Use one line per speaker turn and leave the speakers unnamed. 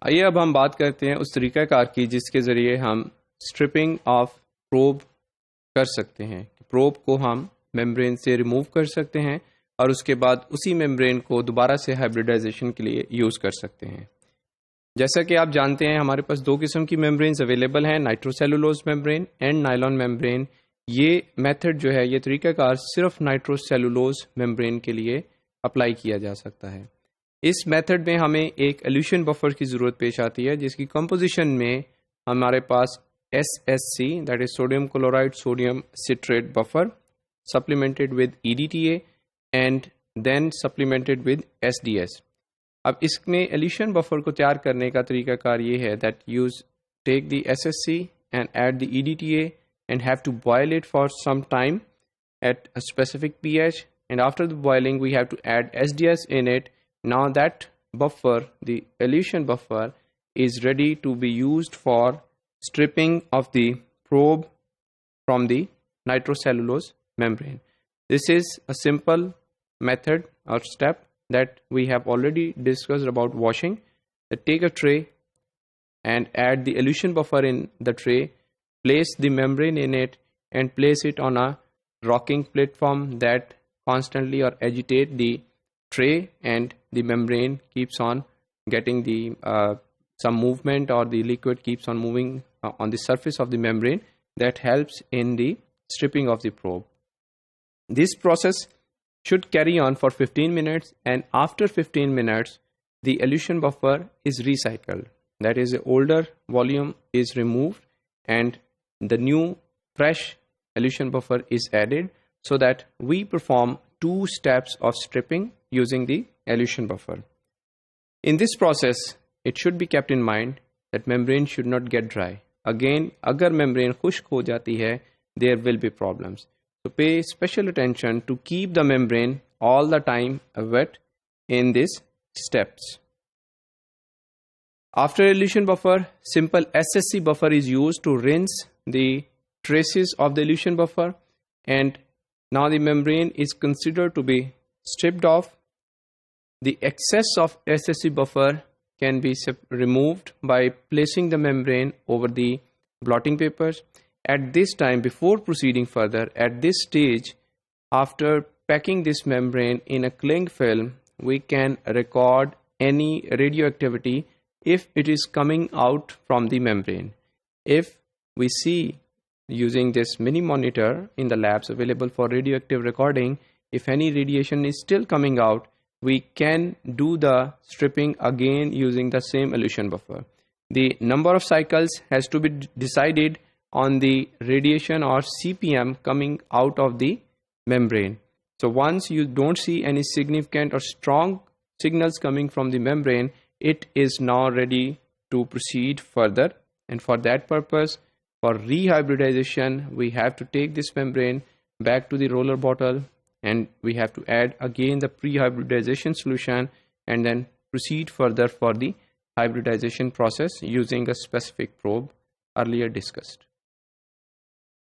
آئیے اب ہم بات کرتے ہیں اس طریقہ کار کی جس کے ذریعے ہم اسٹرپنگ آف پروب کر سکتے ہیں. پروب کو ہم میمبرین سے ریموو کر سکتے ہیں اور اس کے بعد اسی میمبرین کو دوبارہ سے ہائبریڈائزیشن کے لیے یوز کر سکتے ہیں. جیسا کہ آپ جانتے ہیں ہمارے پاس دو قسم کی میمبرینز اویلیبل ہیں، نائٹروسیلولوز میمبرین اینڈ نائلون میمبرین. یہ میتھڈ جو ہے، یہ طریقہ کار صرف نائٹروسیلولوز میمبرین کے لیے اپلائی کیا جا سکتا ہے. اس میتھڈ میں ہمیں ایک ایلیوشن بفر کی ضرورت پیش آتی ہے جس کی کمپوزیشن میں ہمارے پاس SSC that is sodium chloride sodium citrate buffer supplemented with EDTA and then supplemented with SDS. اب اس میں ایلیوشن بفر کو تیار کرنے کا طریقہ کار یہ ہے that you take the SSC and add the EDTA and have to boil it for some time at a specific pH, and after the boiling we have to add SDS in it. Now that buffer, the elution buffer, is ready to be used for stripping of the probe from the nitrocellulose membrane. This is a simple method or step that we have already discussed about washing. Take a tray and add the elution buffer in the tray, place the membrane in it and place it on a rocking platform that constantly or agitate the tray, and the membrane keeps on getting the some movement, or the liquid keeps on moving on the surface of the membrane. That helps in the stripping of the probe. This process should carry on for 15 minutes, and after 15 minutes the elution buffer is recycled. That is, the older volume is removed and the new fresh elution buffer is added, so that we perform 2 steps of stripping using the elution buffer. In this process, it should be kept in mind that membrane should not get dry. Again, agar membrane khushk ho jati hai, there will be problems. So pay special attention to keep the membrane all the time wet in these steps. After elution buffer, simple SSC buffer is used to rinse the traces of the elution buffer, and now the membrane is considered to be stripped off. The excess of SSC buffer can be removed by placing the membrane over the blotting papers. At this time, before proceeding further, at this stage, after packing this membrane in a cling film, we can record any radioactivity if it is coming out from the membrane. If we see, using this mini monitor in the labs available for radioactive recording, if any radiation is still coming out, we can do the stripping again using the same elution buffer. The number of cycles has to be decided on the radiation or CPM coming out of the membrane. So once you don't see any significant or strong signals coming from the membrane, it is now ready to proceed further. And for that purpose, for rehybridization, we have to take this membrane back to the roller bottle, and we have to add again the pre-hybridization solution, and then proceed further for the hybridization process using a specific probe earlier discussed.